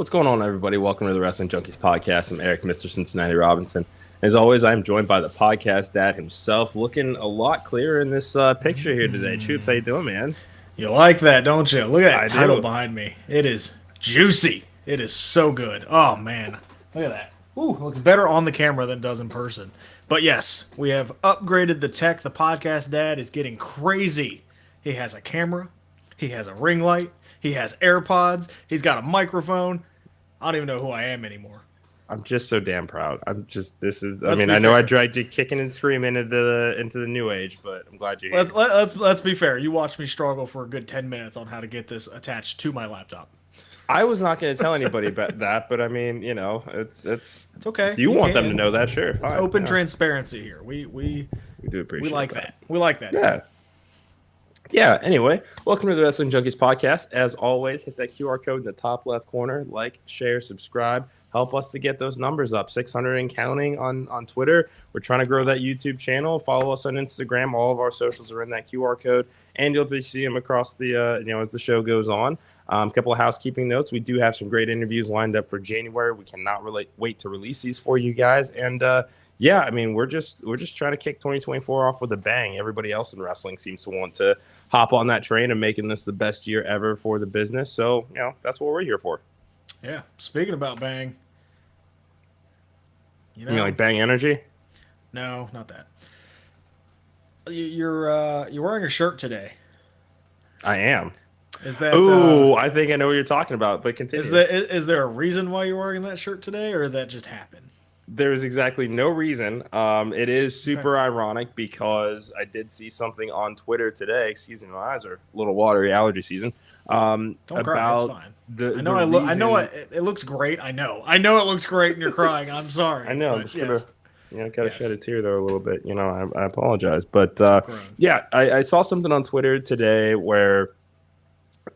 What's going on, everybody? Welcome to the Wrestling Junkies podcast. I'm Eric, Mr. Cincinnati Robinson. As always, I'm joined by the podcast dad himself, looking a lot clearer in this picture here today. Choops, how you doing, man? You like that, don't you? Look at that I title do. behind me. It is juicy. It is so good. Oh, man. Look at that. Ooh, looks better on the camera than it does in person. But yes, we have upgraded the tech. The podcast dad is getting crazy. He has a camera. He has a ring light. He has AirPods. He's got a microphone. I don't even know who I am anymore. I'm just so damn proud. I Let's be know fair. I dragged you kicking and screaming into the new age, but I'm glad you're here. Let's be fair. You watched me struggle for a good 10 minutes on how to get this attached to my laptop. I was not going to tell anybody about that, but I mean, it's okay. If you want them to can. know that, sure, fine. It's open yeah. transparency here. We do appreciate we like that. that. We like that. Yeah. Yeah, anyway, welcome to the Wrestling Junkies podcast. As always, hit that QR code in the top left corner. Like, share, subscribe. Help us to get those numbers up. 600 and counting on Twitter. We're trying to grow that YouTube channel. Follow us on Instagram. All of our socials are in that QR code. And you'll be seeing them across the, as the show goes on. A couple of housekeeping notes. We do have some great interviews lined up for January. We cannot wait to release these for you guys. And yeah, I mean, we're just trying to kick 2024 off with a bang. Everybody else in wrestling seems to want to hop on that train and making this the best year ever for the business. So, that's what we're here for. Yeah. Speaking about bang, You mean like bang energy? No, not that. You're wearing a shirt today. I am. Is that? I think I know what you're talking about. But continue. Is there a reason why you're wearing that shirt today, or did that just happen? There's exactly no reason. It is super ironic because I did see something on Twitter today. Excuse me, my eyes are a little watery. Allergy season. Don't cry. It's fine. I know. I know. It looks great. I know it looks great, and you're crying. I'm sorry. I know. I'm just gotta shed a tear there a little bit. I apologize, but yeah, I saw something on Twitter today where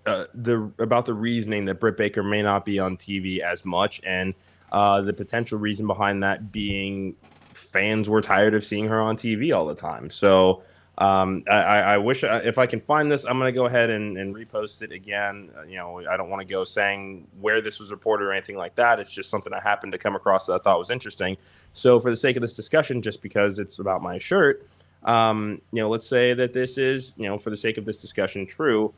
about the reasoning that Britt Baker may not be on TV as much, and the potential reason behind that being fans were tired of seeing her on TV all the time. So I wish if I can find this, I'm going to go ahead and repost it again. I don't want to go saying where this was reported or anything like that. It's just something I happened to come across that I thought was interesting. So for the sake of this discussion, just because it's about my shirt, let's say that this is, for the sake of this discussion, true,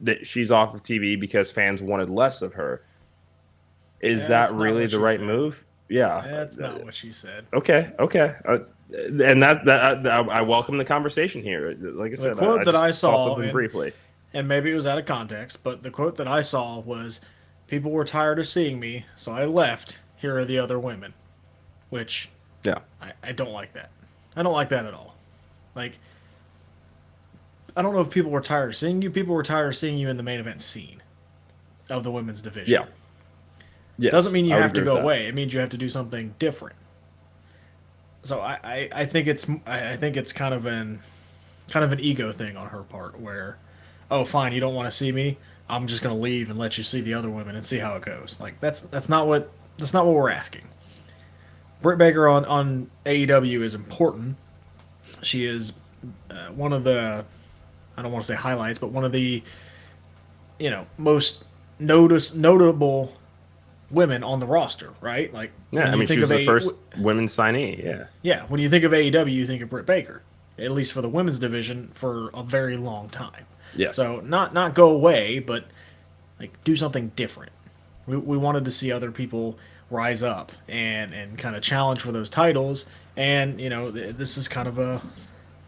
that she's off of TV because fans wanted less of her. Is that really the right move? Yeah. That's not what she said. Okay. And that I welcome the conversation here. Like I said, the quote that I saw something briefly. And maybe it was out of context, but the quote that I saw was, "People were tired of seeing me, so I left. Here are the other women." Which, yeah, I don't like that. I don't like that at all. Like, I don't know if people were tired of seeing you. People were tired of seeing you in the main event scene of the women's division. Yeah. Yes, doesn't mean you have to go away. It means you have to do something different. So I think it's kind of an ego thing on her part where, oh fine, you don't want to see me, I'm just gonna leave and let you see the other women and see how it goes. Like that's not what we're asking. Britt Baker on AEW is important. She is one of the, I don't want to say highlights, but one of the most notable women on the roster, right? Like, yeah, I mean, she was the first women's signee. Yeah, when you think of AEW, you think of Britt Baker, at least for the women's division, for a very long time. Yes. So not go away, but like do something different. We wanted to see other people rise up and kind of challenge for those titles, and this is kind of a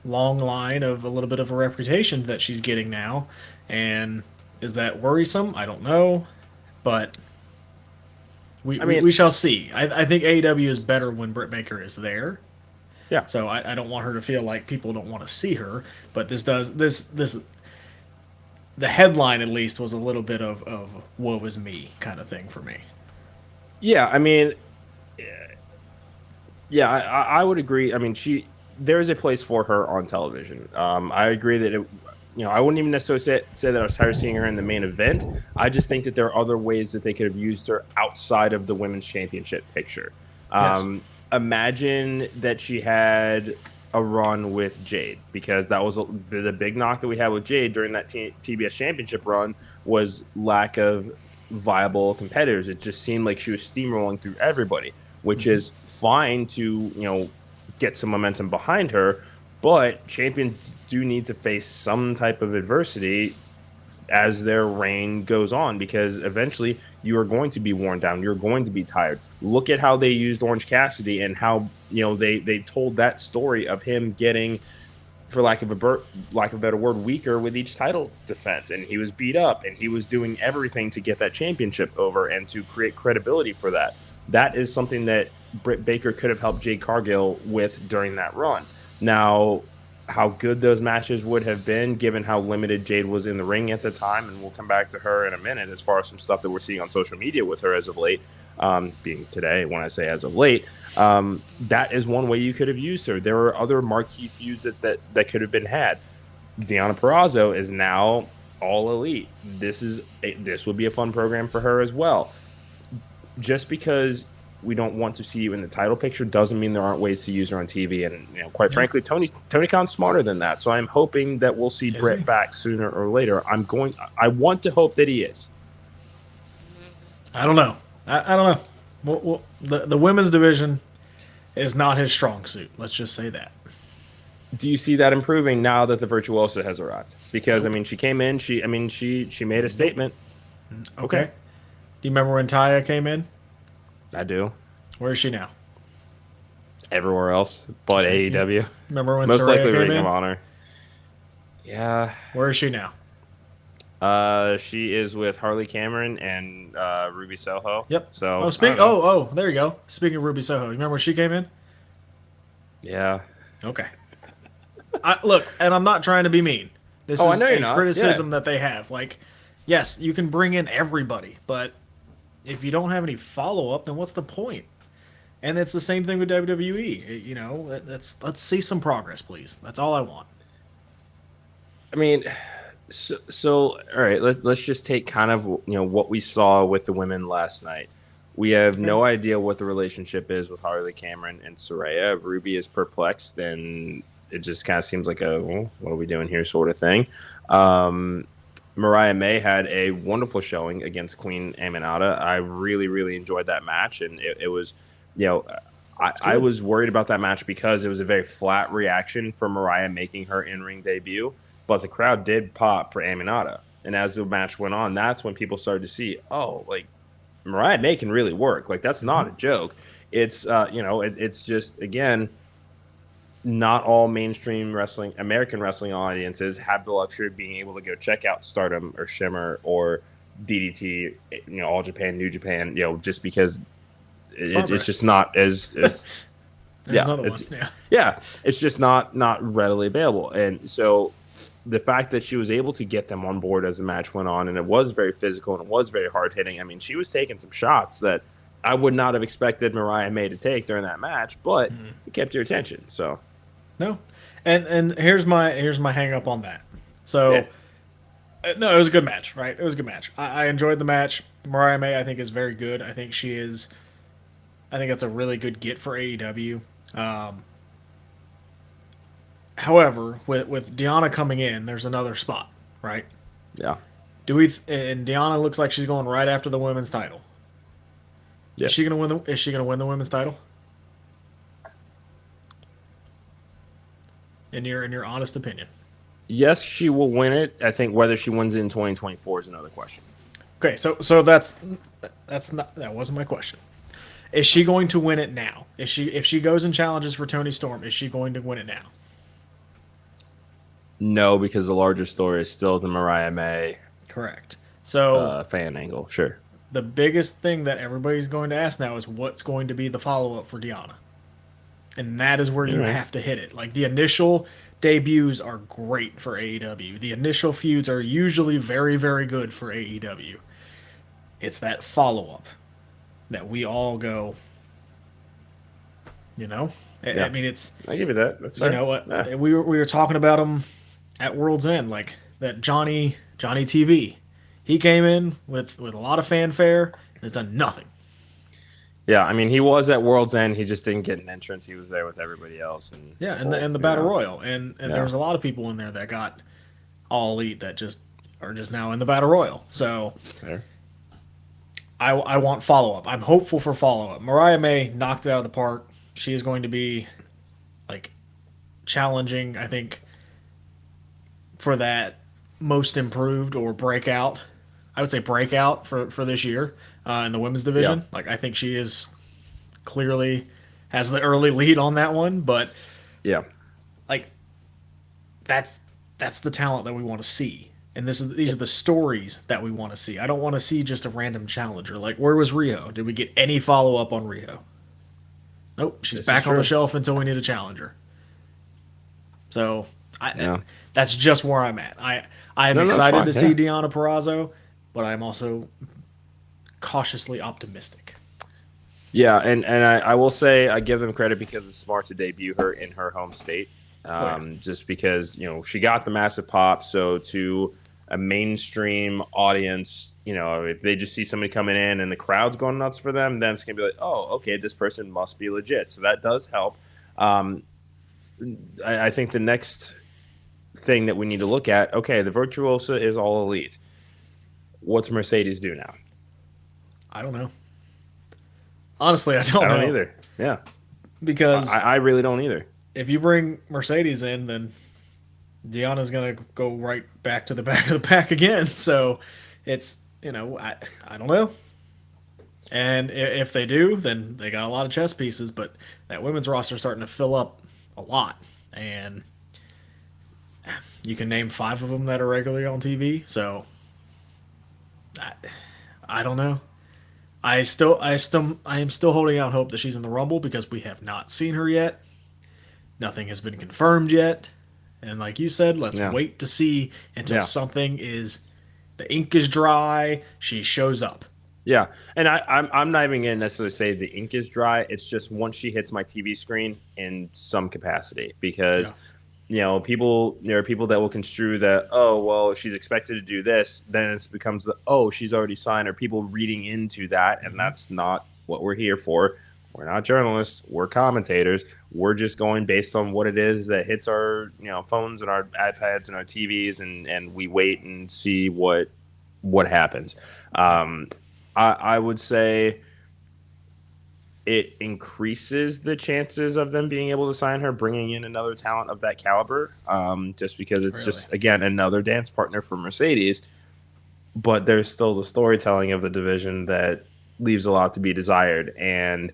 long line of a little bit of a reputation that she's getting now, and is that worrisome? I don't know, but we shall see. I think AEW is better when Britt Baker is there. Yeah. So I don't want her to feel like people don't want to see her, but this the headline at least was a little bit of woe is me kind of thing for me. Yeah, I mean, yeah, I would agree. I mean, there is a place for her on television. I agree that I wouldn't even necessarily say that I was tired of seeing her in the main event. I just think that there are other ways that they could have used her outside of the women's championship picture. Yes. Imagine that she had a run with Jade, because that was the big knock that we had with Jade during that TBS championship run was lack of viable competitors. It just seemed like she was steamrolling through everybody, which is fine to, get some momentum behind her. But champions do need to face some type of adversity as their reign goes on, because eventually you are going to be worn down. You're going to be tired. Look at how they used Orange Cassidy and how they told that story of him getting, for lack of a better word, weaker with each title defense, and he was beat up, and he was doing everything to get that championship over and to create credibility for that. That is something that Britt Baker could have helped Jade Cargill with during that run. Now, how good those matches would have been, given how limited Jade was in the ring at the time, and we'll come back to her in a minute as far as some stuff that we're seeing on social media with her as of late, being today, when I say as of late, that is one way you could have used her. There are other marquee feuds that could have been had. Deonna Purrazzo is now all elite. This would be a fun program for her as well. Just because we don't want to see you in the title picture doesn't mean there aren't ways to use her on TV. And quite frankly, Tony Khan's smarter than that. So I'm hoping that we'll see Britt back sooner or later. I want to hope that he is. I don't know. I don't know. The women's division is not his strong suit. Let's just say that. Do you see that improving now that the Virtuosa has arrived? Because she came in. She made a statement. Okay. Do you remember when Taya came in? I do. Where is she now? Everywhere else but AEW. Remember when Most Saraya likely came Ring in? of Honor. Yeah. Where is she now? She is with Harley Cameron and Ruby Soho. Yep. So there you go. Speaking of Ruby Soho, you remember when she came in? Yeah. Okay. Look, and I'm not trying to be mean. This is a criticism that they have. Like, yes, you can bring in everybody, but if you don't have any follow-up, then what's the point? And it's the same thing with WWE. Let's see some progress, please. That's all I want. So all right, let's just take kind of what we saw with the women last night. We have no idea what the relationship is with Harley Cameron and Saraya. Ruby is perplexed, and it just kind of seems like what are we doing here sort of thing. Mariah May had a wonderful showing against Queen Aminata. I really, really enjoyed that match, and it was, I was worried about that match because it was a very flat reaction for Mariah making her in-ring debut, but the crowd did pop for Aminata. And as the match went on, that's when people started to see, Mariah May can really work. Like, that's not a joke. It's, it's just, again, not all mainstream wrestling, American wrestling audiences have the luxury of being able to go check out Stardom or Shimmer or DDT, All Japan, New Japan, just because it's just not as it's just not readily available. And so the fact that she was able to get them on board as the match went on, and it was very physical and it was very hard hitting. She was taking some shots that I would not have expected Mariah May to take during that match, but it kept your attention. So. No, and here's my hang up on that. So, no, it was a good match, right? It was a good match. I enjoyed the match. Mariah May, I think, is very good. I think that's a really good get for AEW. However, with Deonna coming in, there's another spot, right? Yeah. And Deonna looks like she's going right after the women's title. Yes. Is she gonna win the women's title? In your honest opinion? Yes, she will win it. I think whether she wins it in 2024 is another question. Okay, so that wasn't my question. Is she going to win it now? If she goes and challenges for Toni Storm, is she going to win it now? No, because the larger story is still the Mariah May. Correct. So fan angle, sure. The biggest thing that everybody's going to ask now is what's going to be the follow-up for Deonna. And that is where you have to hit it. Like, the initial debuts are great for AEW. The initial feuds are usually very, very good for AEW. It's that follow-up that we all go, Yeah. I give you that. That's fair. You know what? Yeah. We were talking about him at World's End, like that Johnny TV. He came in with a lot of fanfare and has done nothing. Yeah, he was at World's End. He just didn't get an entrance. He was there with everybody else. And the Battle Royal. And there was a lot of people in there that got All Elite that just are just now in the Battle Royal. So, fair. I want follow up. I'm hopeful for follow up. Mariah May knocked it out of the park. She is going to be like challenging, I think, for that most improved or breakout. I would say breakout for this year in the women's Yeah. division. Like I think she is clearly has the early lead on that one, but Yeah. like that's that's the talent that we want to see. And these are the stories that we want to see. I don't want to see just a random challenger. Like where was Rio? Did we get any follow up on Rio? Nope, she's This is back on the true. shelf until we need a challenger. So Yeah. that's just where I'm at. I am No, no, it's excited fine. to see Yeah. Deonna Purrazzo, but I'm also cautiously optimistic. Yeah, and I will say I give them credit because it's smart to debut her in her home state. Oh yeah, Just because, she got the massive pop. So to a mainstream audience, if they just see somebody coming in and the crowd's going nuts for them, then it's going to be like, oh, okay, this person must be legit. So that does help. Um, I think the next thing that we need to look at, okay, the Virtuosa is all elite. What's Mercedes do now? I don't know. Honestly, I don't I don't know either. Yeah. because I really don't either. if you bring Mercedes in, then Deanna's gonna go right back to the back of the pack again. So it's I don't know. And if they do, then they got a lot of chess pieces. But that women's roster is starting to fill up a lot, and you can name 5 of them that are regularly on TV. So I, I don't know. I am still holding out hope that she's in the Rumble because we have not seen her yet. Nothing has been confirmed yet. And like you said, let's Yeah. wait to see until Yeah. something is the ink is dry, she shows up. Yeah, and I'm not even going to necessarily say the ink is dry. It's just once she hits my TV screen in some capacity, because there are people that will construe that, oh well, she's expected to do this, then it becomes she's already signed, or people reading into that, and that's not what we're here for. We're not journalists. We're commentators. We're just going based on what it is that hits our phones and our iPads and our TVs, and we wait and see what happens. I would say it increases the chances of them being able to sign her, bringing in another talent of that caliber, just because it's just, again, another dance partner for Mercedes. But there's still the storytelling of the division that leaves a lot to be desired. And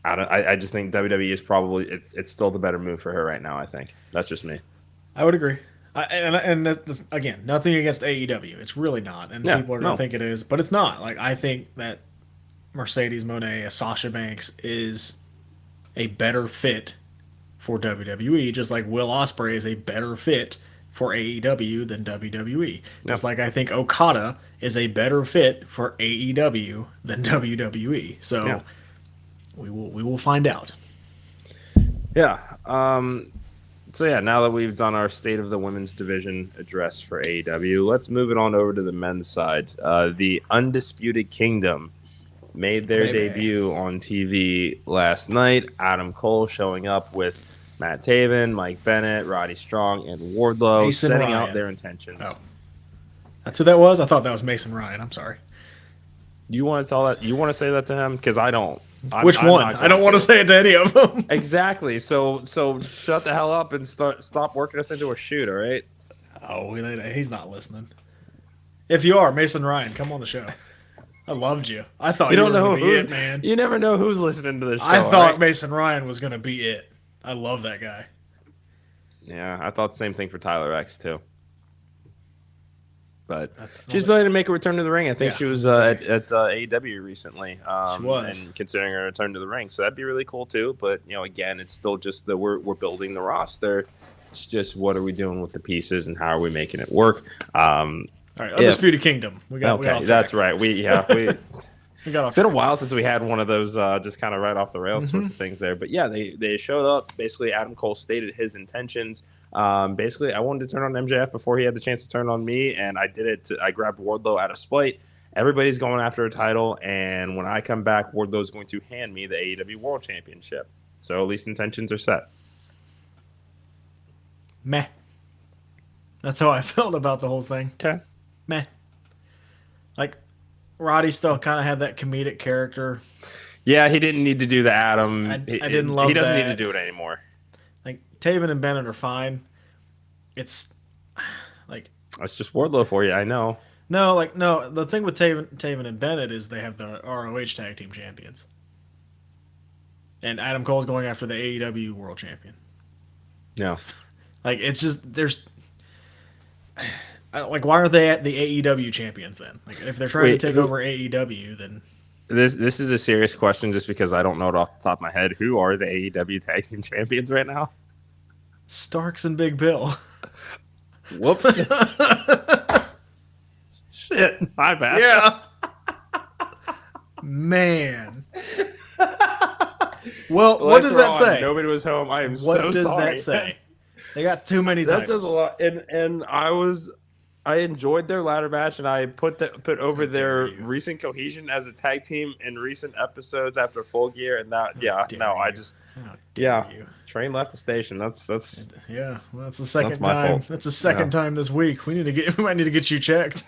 I just think WWE is probably, it's still the better move for her right now, I think. That's just me. I would agree. And that's, again, nothing against AEW. It's really not. And people are going to think it is, but it's not. Like, I think that Mercedes Moné, Sasha Banks is a better fit for WWE, just like Will Ospreay is a better fit for AEW than WWE. Just like I think Okada is a better fit for AEW than WWE. So we will find out. Yeah. So now that we've done our state of the women's division address for AEW, let's move it on over to the men's side. The Undisputed Kingdom made their debut on TV last night. Adam Cole showing up with Matt Taven, Mike Bennett, Roddy Strong, and Wardlow, setting out their intentions. Oh, that's who that was? I thought that was Mason Ryan. I'm sorry. You want to tell that? You want to say that to him? Because I don't. Which one? I don't want to say it to any of them. Exactly. So shut the hell up and stop working us into a shoot, all right? Oh, he's not listening. If you are, Mason Ryan, come on the show. I loved you. I thought you don't know who's it, man. You never know who's listening to this show. I thought Mason Ryan was going to be it. I love that guy. Yeah, I thought the same thing for Tyler X too. But she's planning to make a return to the ring. I think she was at AEW recently. She was. And considering her return to the ring, so that'd be really cool too. But again, it's still just that we're building the roster. It's just what are we doing with the pieces and how are we making it work? All right, Undisputed Kingdom. That's right. It's been a while since we had one of those just kind of right off the rails sorts of things there. But yeah, they showed up. Basically, Adam Cole stated his intentions. Basically, I wanted to turn on MJF before he had the chance to turn on me, and I did it. I grabbed Wardlow out of spite. Everybody's going after a title, and when I come back, Wardlow's going to hand me the AEW World Championship. So at least intentions are set. Meh. That's how I felt about the whole thing. Okay. Meh. Like, Roddy still kind of had that comedic character. Yeah, he didn't need to do the Adam. I didn't love He doesn't need that. to do it anymore. Like Taven and Bennett are fine. It's like That's just Wardlow for you. I know. no. The thing with Taven and Bennett is they have the ROH tag team champions, and Adam Cole's going after the AEW world champion. No. Like it's just there's like why aren't they at the AEW champions then? Like if they're trying to take over AEW, then this is a serious question just because I don't know it off the top of my head. Who are the AEW tag team champions right now? Starks and Big Bill. Whoops. Shit, my bad. Yeah. Man. Well, what does that say? Nobody was home. I am what so does sorry. that say? They got too many That titles. says a lot. And I enjoyed their ladder match, and I put over their recent cohesion as a tag team in recent episodes after Full Gear, and that train left the station. That's yeah. Well, that's the second that's my time. fault. That's the second time this week. We might need to get you checked.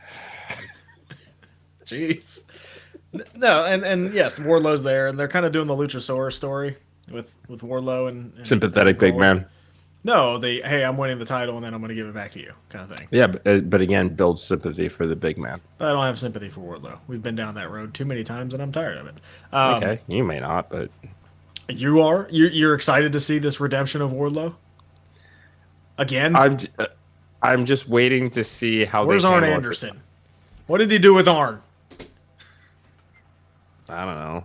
Jeez. No, and yes, Wardlow's there, and they're kind of doing the Luchasaurus story with Wardlow and sympathetic big man. No, hey, I'm winning the title, and then I'm going to give it back to you, kind of thing. Yeah, but again, builds sympathy for the big man. I don't have sympathy for Wardlow. We've been down that road too many times, and I'm tired of it. Okay, you may not, but you are. You're excited to see this redemption of Wardlow again. I'm just waiting to see how. Where's Arn Anderson? What did he do with Arn? I don't know.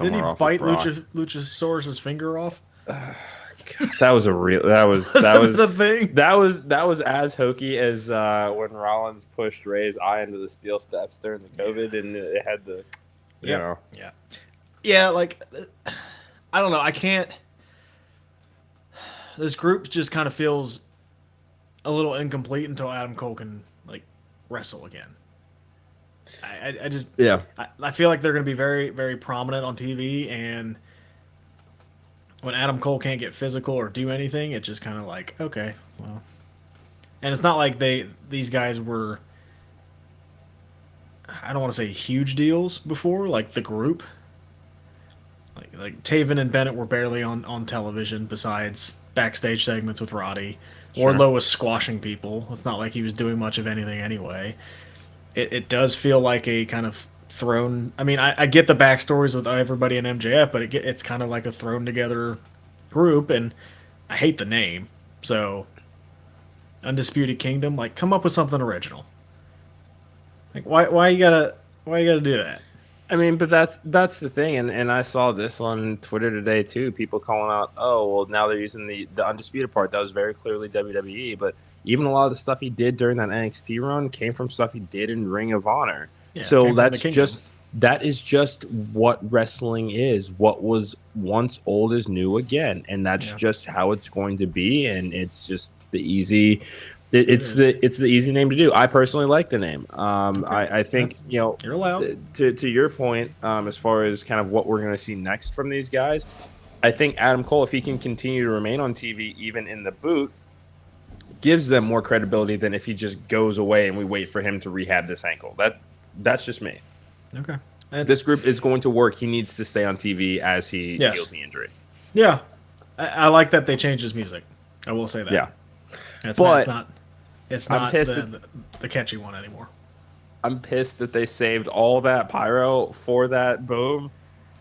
Did he bite Luchasaurus's finger off? That was a real. That was the thing. That was as hokey as when Rollins pushed Ray's eye into the steel steps during the COVID, and it had the, you know. Yeah. Like I don't know. I can't. This group just kind of feels a little incomplete until Adam Cole can like wrestle again. I just I feel like they're going to be very, very prominent on TV, and when Adam Cole can't get physical or do anything, it's just kind of like, okay, well. And it's not like these guys were, I don't want to say huge deals before, like the group. Like Taven and Bennett were barely on television besides backstage segments with Roddy. Sure. Wardlow was squashing people. It's not like he was doing much of anything anyway. It does feel like a kind of thrown. I mean, I get the backstories with everybody in MJF, but it's kind of like a thrown together group, and I hate the name. So, Undisputed Kingdom, like, come up with something original. Like, why you gotta do that? I mean, but that's the thing, and I saw this on Twitter today too. People calling out, oh, well, now they're using the Undisputed part. That was very clearly WWE, but even a lot of the stuff he did during that NXT run came from stuff he did in Ring of Honor. Yeah, so that is just what wrestling is. What was once old is new again, and that's just how it's going to be. And it's just the easy. It's the easy name to do. I personally like the name. I think you're allowed. To your point, as far as kind of what we're going to see next from these guys, I think Adam Cole, if he can continue to remain on TV even in the boot, gives them more credibility than if he just goes away and we wait for him to rehab this ankle. That's just me. Okay. This group is going to work. He needs to stay on TV as he heals the injury. Yeah. I like that they changed his music. I will say that. Yeah. It's not the catchy one anymore. I'm pissed that they saved all that pyro for that boom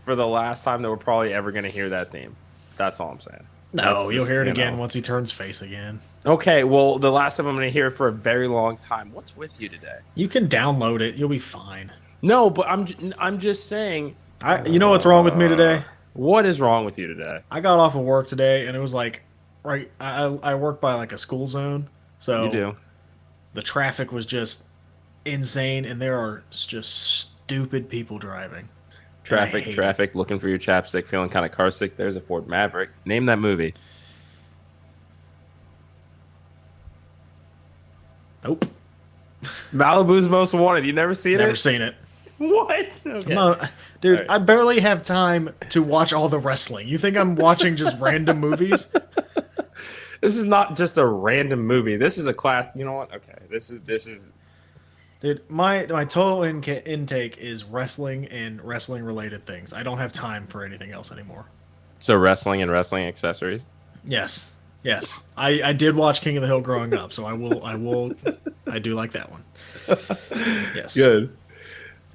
for the last time that we're probably ever going to hear that theme. That's all I'm saying. No, you'll hear it again once he turns face again. Okay, well, the last time I'm going to hear it for a very long time. What's with you today? You can download it. You'll be fine. No, but I'm just saying. You know what's wrong with me today? What is wrong with you today? I got off of work today, and it was like, right. I work by like a school zone, so you do. The traffic was just insane, and there are just stupid people driving. Traffic. Looking for your chapstick, feeling kind of car sick. There's a Ford Maverick. Name that movie. Nope. Malibu's Most Wanted. You never seen it? Never seen it. What? Okay. Dude, right. I barely have time to watch all the wrestling. You think I'm watching just random movies? This is not just a random movie. This is a class. You know what? Okay. This is. Dude, my total intake is wrestling and wrestling related things. I don't have time for anything else anymore. So wrestling and wrestling accessories. Yes, yes. I did watch King of the Hill growing up, so I do like that one. Yes. Good.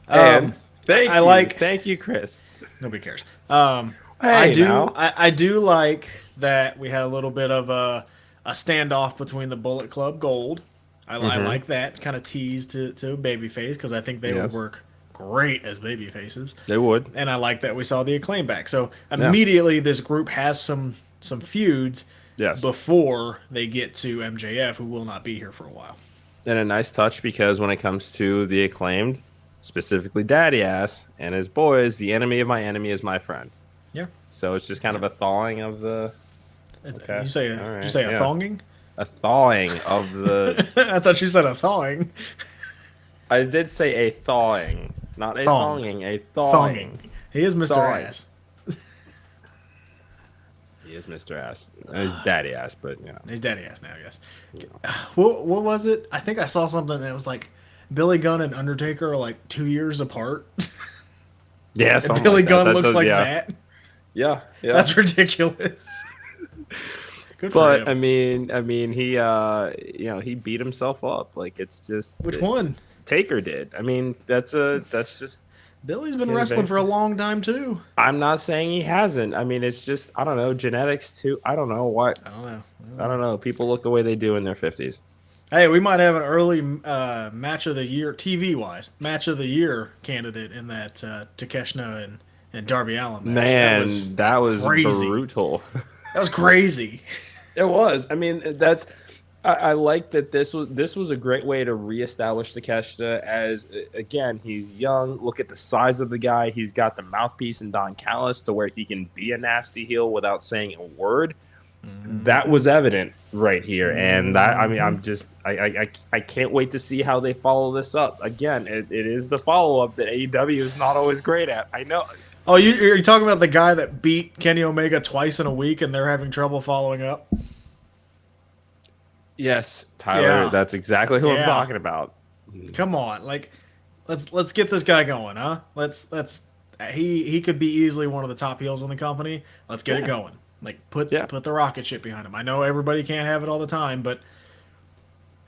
And I like. thank you, Chris. Nobody cares. Hey, now. I do like that we had a little bit of a standoff between the Bullet Club Gold. I like that kind of tease to babyface because I think they would work great as babyfaces. They would. And I like that we saw the Acclaim back. So immediately this group has some feuds before they get to MJF, who will not be here for a while. And a nice touch because when it comes to the Acclaimed, specifically Daddy Ass and his boys, the enemy of my enemy is my friend. Yeah. So it's just kind of a thawing of the. Okay. You say a thonging? A thawing of the. I thought you said a thawing. I did say a thawing, not a thonging, a thawing. He is Mr. Ass. He is Mr. Ass. He's Daddy Ass, but you know. He's Daddy Ass now, I guess. What was it? I think I saw something that was like Billy Gunn and Undertaker are like 2 years apart. Yeah, and Billy Gunn looks like that. Yeah. That's ridiculous. Good for him. I mean, he he beat himself up. Like it's just which one? Taker did. I mean, that's just. Billy's been wrestling for a long time too. I'm not saying he hasn't. I mean, it's just I don't know, genetics too. I don't know what. I don't know. People look the way they do in their 50s. Hey, we might have an early match of the year, TV wise, match of the year candidate in that Takeshita and Darby Allin match. Man, that was crazy. Brutal. That was crazy. It was. I mean, that's. I like that this was a great way to reestablish Takeshita as, again, he's young. Look at the size of the guy. He's got the mouthpiece in Don Callis to where he can be a nasty heel without saying a word. Mm-hmm. That was evident right here. And I can't wait to see how they follow this up. Again, it is the follow-up that AEW is not always great at. I know. Oh, you're talking about the guy that beat Kenny Omega twice in a week and they're having trouble following up? Yes, Tyler, that's exactly who I'm talking about. Come on, like let's get this guy going, huh? He could be easily one of the top heels in the company. Let's get it going. Like put the rocket ship behind him. I know everybody can't have it all the time, but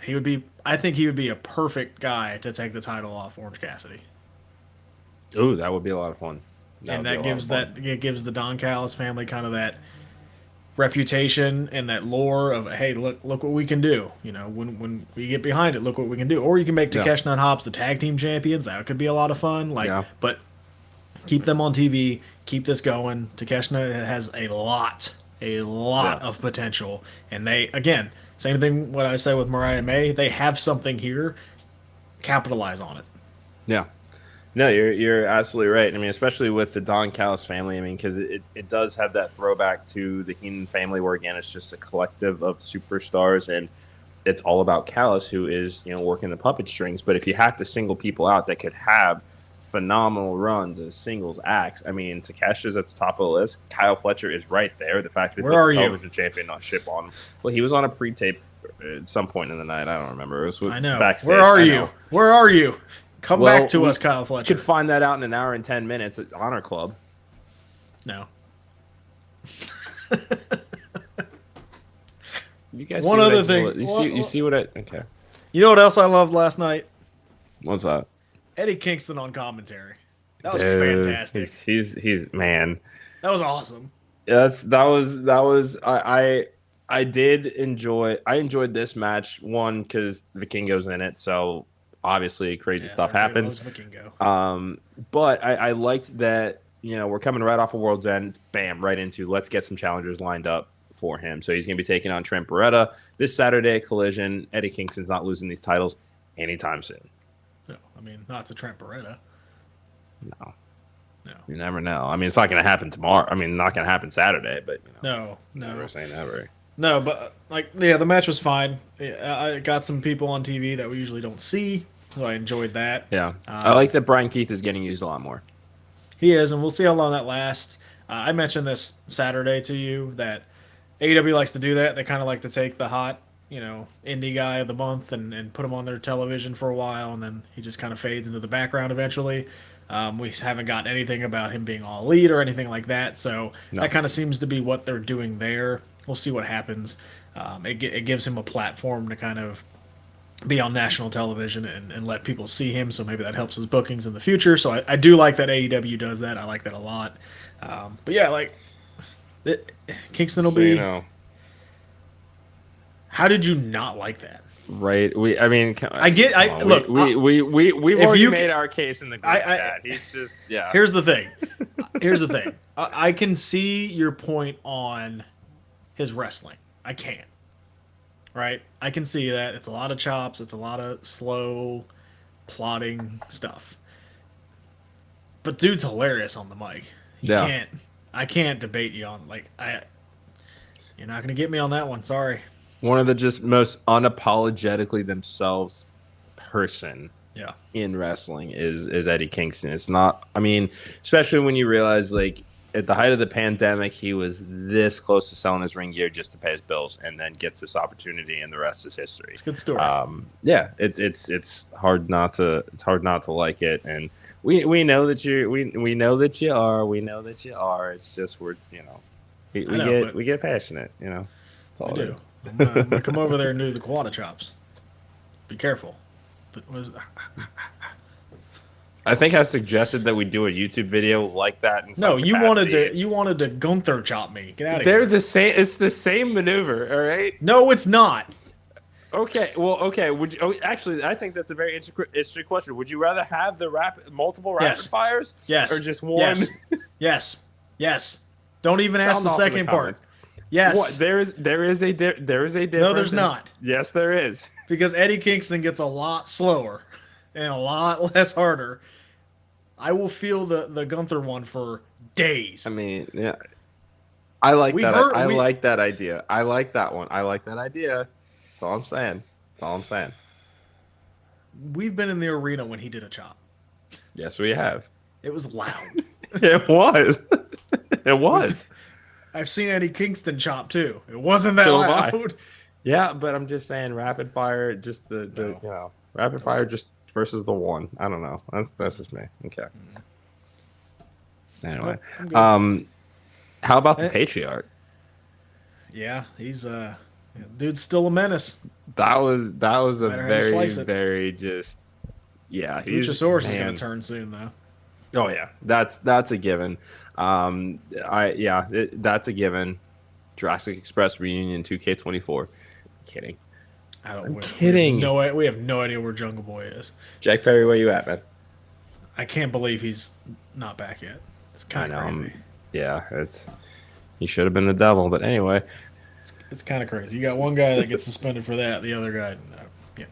I think he would be a perfect guy to take the title off Orange Cassidy. Ooh, that would be a lot of fun. It gives the Don Callis family kind of that reputation and that lore of, hey, look what we can do. You know, when we get behind it, look what we can do. Or you can make Takeshita and Hobbs the tag team champions. That could be a lot of fun. But keep them on TV. Keep this going. Takeshita has a lot of potential. And they, again, same thing what I say with Mariah May. They have something here. Capitalize on it. Yeah. No, you're absolutely right. I mean, especially with the Don Callis family. I mean, because it does have that throwback to the Heenan family, where again it's just a collective of superstars, and it's all about Callis, who is working the puppet strings. But if you have to single people out that could have phenomenal runs as singles acts, I mean, Takeshi's at the top of the list. Kyle Fletcher is right there. The fact that the television championship on him. Well, he was on a pre-tape at some point in the night. I don't remember. It was I know. Backstage. Where are you? Where are you? Come back to us, Kyle Fletcher. You could find that out in an hour and 10 minutes at Honor Club. No. You guys. One other thing. You see what I? Okay. You know what else I loved last night? What's that? Eddie Kingston on commentary. That was fantastic. He's man. That was awesome. That was I did enjoy. I enjoyed this match one because Vikingo's in it, so. Obviously, crazy stuff happens. But I liked that, we're coming right off of World's End. Bam, right into let's get some challengers lined up for him. So he's going to be taking on Trent Beretta this Saturday at Collision. Eddie Kingston's not losing these titles anytime soon. No, I mean, not to Trent Beretta. No. You never know. I mean, it's not going to happen tomorrow. I mean, not going to happen Saturday, but no. Never say never. No, but the match was fine. I got some people on TV that we usually don't see, so I enjoyed that. Yeah, I like that Brian Keith is getting used a lot more. He is, and we'll see how long that lasts. I mentioned this Saturday to you that AEW likes to do that. They kind of like to take the hot indie guy of the month and put him on their television for a while, and then he just kind of fades into the background eventually. We haven't gotten anything about him being all elite or anything like that, so No. that kind of seems to be what they're doing there. We'll see what happens. It gives him a platform to kind of be on national television and let people see him, so maybe that helps his bookings in the future. So I do like that AEW does that. I like that a lot. But yeah, Kingston will So, be. How did you not like that? Right. We've already made our case in the group chat. He's just, yeah. Here's the thing. I can see your point on his wrestling. I can. Right? I can see that. It's a lot of chops. It's a lot of slow, plodding stuff. But dude's hilarious on the mic. I can't debate you on, you're not going to get me on that one. Sorry. One of the just most unapologetically themselves person in wrestling is Eddie Kingston. It's not, especially when you realize, at the height of the pandemic, he was this close to selling his ring gear just to pay his bills, and then gets this opportunity, and the rest is history. It's a good story. It's hard not to like it, and we know that we know that you are. It's just we get passionate. That's all I do. I'm gonna come over there and do the Quada chops. Be careful. But I think I suggested that we do a YouTube video like that. No, you wanted to Gunther chop me. Get out of here. They're the same. It's the same maneuver. All right. No, it's not. Okay. Well, okay. Actually, I think that's a very interesting question. Would you rather have the multiple rapid fires? Yes. Or just one? Yes. Don't even ask the second part. Yes. What? There is a difference. No, there's not. Yes, there is. Because Eddie Kingston gets a lot slower and a lot less harder. I will feel the Gunther one for days. Yeah. I like that. I like that idea. I like that one. I like that idea. That's all I'm saying. We've been in the arena when he did a chop. Yes, we have. It was loud. It was. It was. I've seen Eddie Kingston chop too. It wasn't that loud. Yeah, but I'm just saying, rapid fire, just rapid fire, just versus the one. I don't know. That's just me. Okay. Anyway, how about the Patriarch? Yeah, he's dude's still a menace. That was a very just Virtuosa is gonna turn soon though. Oh yeah, that's a given. That's a given. Jurassic Express reunion 2K24. Kidding. I'm kidding. We have no idea where Jungle Boy is. Jack Perry, where you at, man? I can't believe he's not back yet. It's kind of crazy. He should have been the devil, but anyway. It's kind of crazy. You got one guy that gets suspended for that, the other guy, no. Yeah.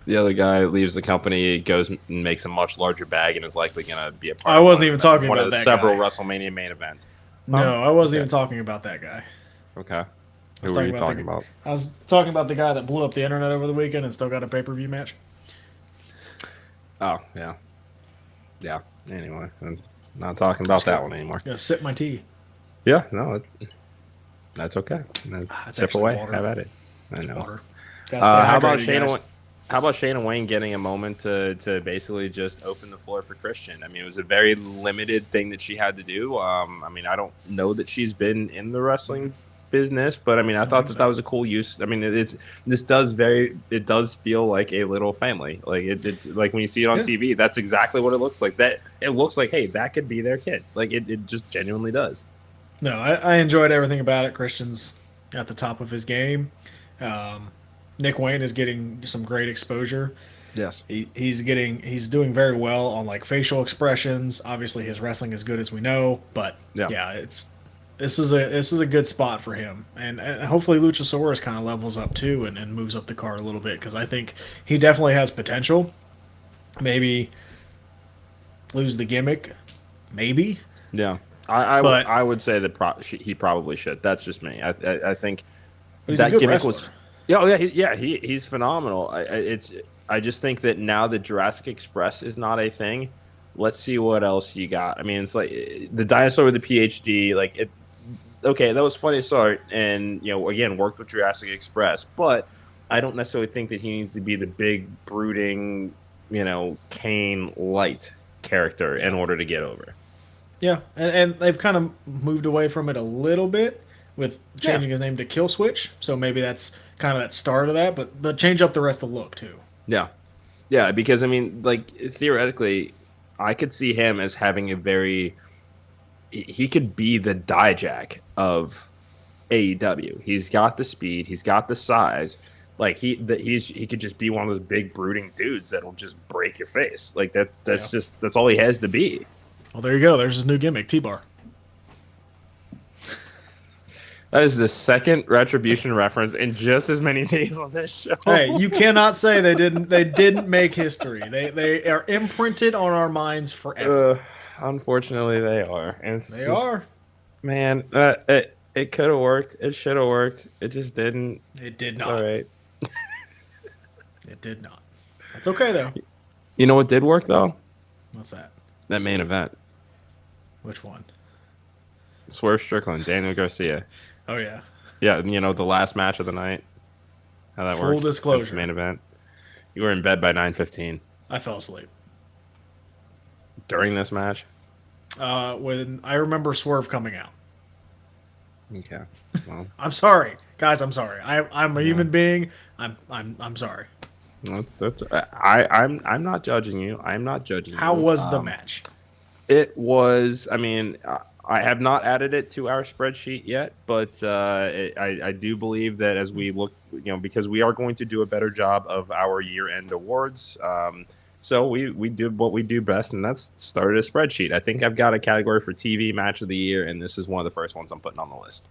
The other guy leaves the company, goes and makes a much larger bag, and is likely going to be a part. I wasn't even talking about one of the that several guy. WrestleMania main events. No, I wasn't even talking about that guy. Okay. Who were you talking about? I was talking about the guy that blew up the internet over the weekend and still got a pay-per-view match. Oh, yeah. Yeah. Anyway, I'm not talking about that one anymore. Gonna sip my tea. Yeah, no, that's okay. Sip away. Water. Have at it. I know. Water. How about Shayna Wayne getting a moment to basically just open the floor for Christian? It was a very limited thing that she had to do. I don't know that she's been in the wrestling business, but I thought that was a cool use. It does feel like a little family. Like when you see it on TV, that's exactly what it looks like. That it looks like, hey, that could be their kid. It just genuinely does. No, I enjoyed everything about it. Christian's at the top of his game. Nick Wayne is getting some great exposure. Yes, he's doing very well on facial expressions. Obviously, his wrestling is good as we know, but this is a good spot for him, and hopefully Luchasaurus kind of levels up too and moves up the card a little bit, because I think he definitely has potential. Maybe lose the gimmick, maybe. Yeah, I would say that he probably should. That's just me. I think that gimmick wrestler. Was. He's phenomenal. I just think that now that Jurassic Express is not a thing, let's see what else you got. It's like the dinosaur with the PhD. okay, that was funny to start, and again, worked with Jurassic Express, but I don't necessarily think that he needs to be the big brooding, Kane light character in order to get over. Yeah, and they've kind of moved away from it a little bit with changing his name to Kill Switch. So maybe that's kind of that start of that, but change up the rest of the look too. Yeah, yeah, because I mean, like theoretically, I could see him as having a very he could be the Dijak of AEW. He's got the speed, he's got the size. Like he could just be one of those big brooding dudes that'll just break your face. Like that's all he has to be. Well, there you go. There's his new gimmick, T-Bar. That is the second Retribution reference in just as many days on this show. Hey, you cannot say they didn't make history. They are imprinted on our minds forever. Unfortunately, they are. And they are. Man, it could have worked. It should have worked. It just didn't. It did not. It's all right. It did not. That's okay though. You know what did work though? What's that? That main event. Which one? Swerve Strickland, Daniel Garcia. Oh yeah. Yeah, the last match of the night. How that worked. Full disclosure. That's the main event. You were in bed by 9:15. I fell asleep. During this match? When I remember Swerve coming out. Okay. Well, I'm sorry, guys. I'm sorry. I'm a human being. I'm sorry. I'm not judging you. I'm not judging you. How was the match? It was. I mean, I have not added it to our spreadsheet yet, but I do believe that as we look, because we are going to do a better job of our year-end awards. So we did what we do best, and that's started a spreadsheet. I think I've got a category for TV match of the year, and this is one of the first ones I'm putting on the list.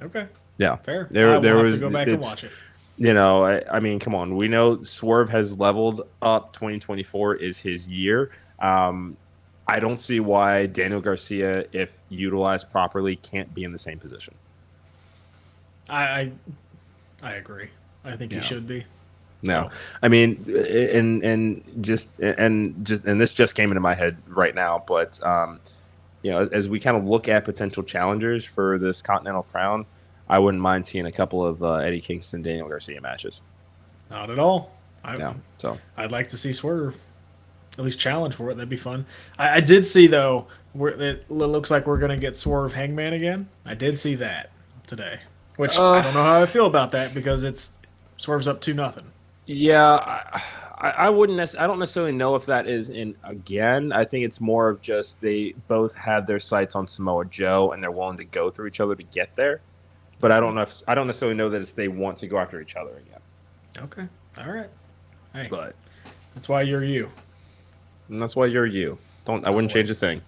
Okay. Yeah. Fair. There we'll was have to go back and watch it. I mean, come on. We know Swerve has leveled up. 2024 is his year. I don't see why Daniel Garcia, if utilized properly, can't be in the same position. I agree. I think he should be. No, I mean, and this just came into my head right now. But as we kind of look at potential challengers for this Continental Crown, I wouldn't mind seeing a couple of Eddie Kingston, Daniel Garcia matches. Not at all. So I'd like to see Swerve at least challenge for it. That'd be fun. I did see though, it looks like we're gonna get Swerve Hangman again. I did see that today, which I don't know how I feel about that because it's Swerve's up 2-0. Yeah, I wouldn't. I don't necessarily know if that is in again. I think it's more of just they both had their sights on Samoa Joe and they're willing to go through each other to get there. But I don't necessarily know that it's they want to go after each other again. Okay, all right. Hey, but that's why you're you. And that's why you're you. I wouldn't change a thing.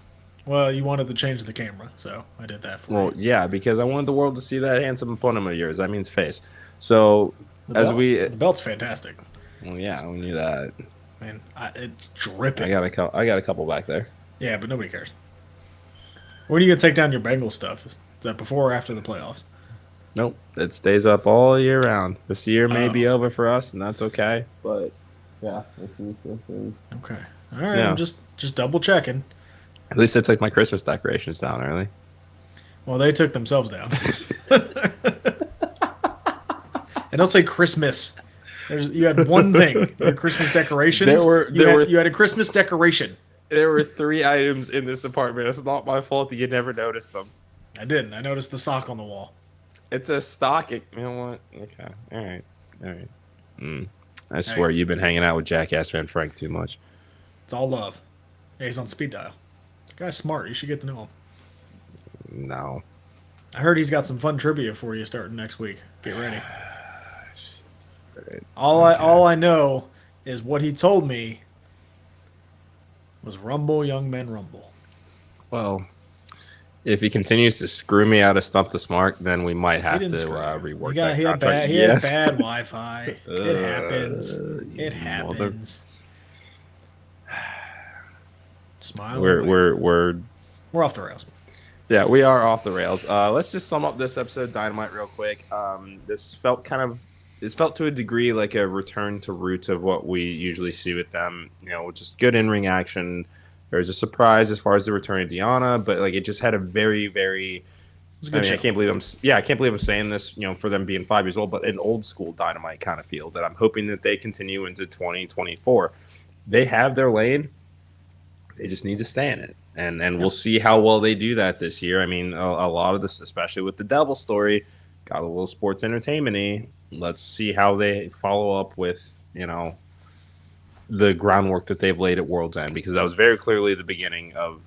Well, you wanted to change the camera, so I did that for you. Well, yeah, because I wanted the world to see that handsome opponent of yours. That means face. So the belt's fantastic. Well, yeah, we knew that. Man, it's dripping. I got a couple back there. Yeah, but nobody cares. When are you gonna take down your Bengals stuff? Is that before or after the playoffs? Nope, it stays up all year round. This year may be over for us, and that's okay. But yeah, this is okay. All right, yeah. I'm just double checking. At least I took my Christmas decorations down early. Well, they took themselves down. And don't say Christmas. You had one thing. Your Christmas decorations. You had a Christmas decoration. There were 3 items in this apartment. It's not my fault that you never noticed them. I didn't. I noticed the sock on the wall. It's a stock. You know what? Okay. All right. I swear you've been hanging out with Jackass Van Frank too much. It's all love. Yeah, he's on speed dial. The guy's smart. You should get to know him. No. I heard he's got some fun trivia for you starting next week. Get ready. All I know is what he told me was Rumble, Young Men Rumble. Well, if he continues to screw me out of Stump the Smart, then we might have to rework that contract. He had bad Wi-Fi. It happens. It happens. Smile. We're off the rails. Yeah, we are off the rails. Let's just sum up this episode of Dynamite real quick. This felt to a degree like a return to roots of what we usually see with them. Just good in-ring action. There was a surprise as far as the return of Deanna, but it just had a very, very was a good show. I can't believe I'm saying this, for them being 5 years old, but an old school Dynamite kind of feel that I'm hoping that they continue into 2024. They have their lane. They just need to stay in it. And we'll see how well they do that this year. I mean, a lot of this, especially with the Devil story, got a little sports entertainment-y. Let's see how they follow up with, the groundwork that they've laid at World's End, because that was very clearly the beginning of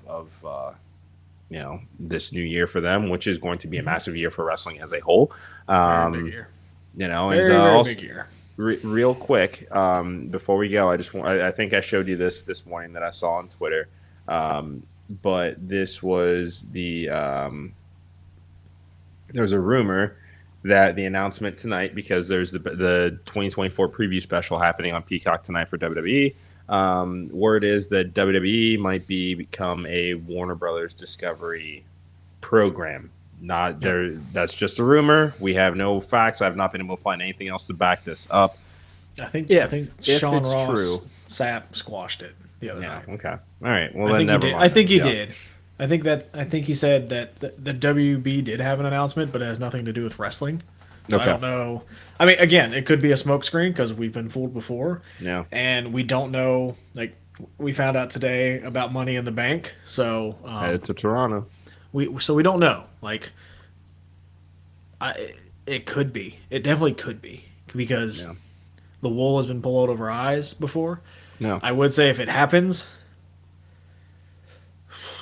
this new year for them, which is going to be a massive year for wrestling as a whole. Very big year. Very big year. Real quick, before we go, I think I showed you this morning that I saw on Twitter. But this was there's a rumor that the announcement tonight, because there's the 2024 preview special happening on Peacock tonight for WWE. Word is that WWE might become a Warner Brothers Discovery program. That's just a rumor. We have no facts. I have not been able to find anything else to back this up. I think if Sean it's Ross true. Sapp squashed it the other night. Okay. All right. Well, I then never think mind. I think he did. I think he said that the WB did have an announcement, but it has nothing to do with wrestling. So Okay. I don't know. I mean, again, it could be a smokescreen because we've been fooled before. Yeah. And we don't know. Like, we found out today about Money in the Bank. So Headed to Toronto. we don't know. Like, it could be. It definitely could be because the wool has been pulled over our eyes before. No. I would say if it happens,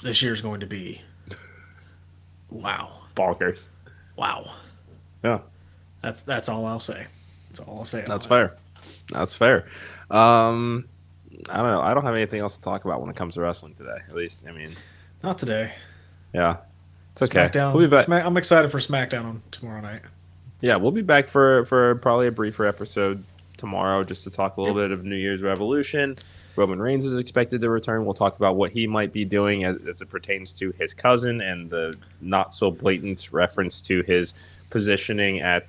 this year's going to be wow. Bonkers. Wow. Yeah. That's all I'll say. That's all I'll say. That's fair. That's fair. I don't know. I don't have anything else to talk about when it comes to wrestling today. At least, I mean, Not today. yeah, it's okay. SmackDown. We'll be back. I'm excited for SmackDown on tomorrow night. Yeah, we'll be back for probably a briefer episode tomorrow, just to talk a little bit of New Year's Revolution. Roman Reigns is expected to return. We'll talk about what he might be doing as it pertains to his cousin and the not so blatant reference to his positioning at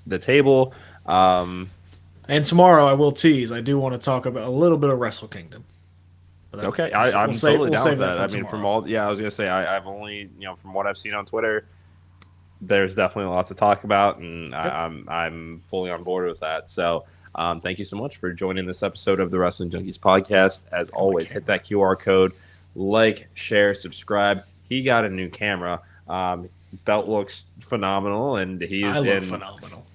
the table. And tomorrow I will tease. I do want to talk about a little bit of Wrestle Kingdom. Okay, I'm totally down with that. I mean, tomorrow. I was gonna say I've only from what I've seen on Twitter, there's definitely a lot to talk about, and I'm fully on board with that. So, thank you so much for joining this episode of the Wrestling Junkies podcast. As always, hit that QR code, like, share, subscribe. He got a new camera. Belt looks phenomenal, and I look phenomenal.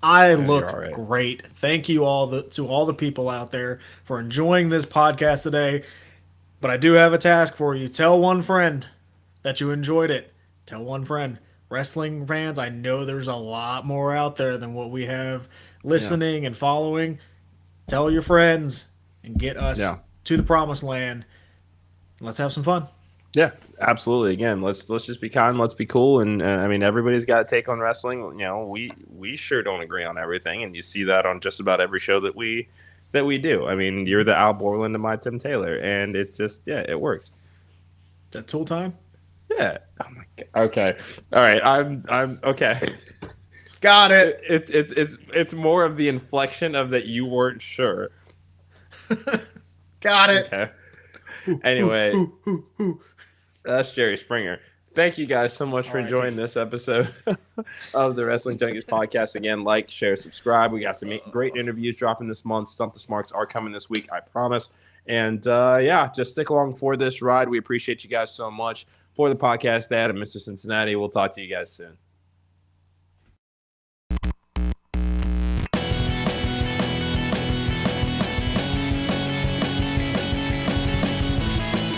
I look right. great. Thank you to all the people out there for enjoying this podcast today. But I do have a task for you. Tell one friend that you enjoyed it. Tell one friend. Wrestling fans, I know there's a lot more out there than what we have listening and following. Tell your friends and get us to the promised land. Let's have some fun. Yeah, absolutely. Again, let's just be kind. Let's be cool. And I mean, everybody's got a take on wrestling. We sure don't agree on everything, and you see that on just about every show that we do. I mean, you're the Al Borland and my Tim Taylor, and it just it works. Is that Tool time? Yeah. Oh my God. Okay. All right. I'm okay. Got it. It's more of the inflection of that you weren't sure. Got it. Okay. Anyway. That's Jerry Springer. Thank you guys so much for enjoying this episode of the Wrestling Junkies podcast. Again, like, share, subscribe. We got some great interviews dropping this month. Stump the Smarks are coming this week, I promise. And just stick along for this ride. We appreciate you guys so much. For the podcast, Dad and Mr. Cincinnati, we'll talk to you guys soon.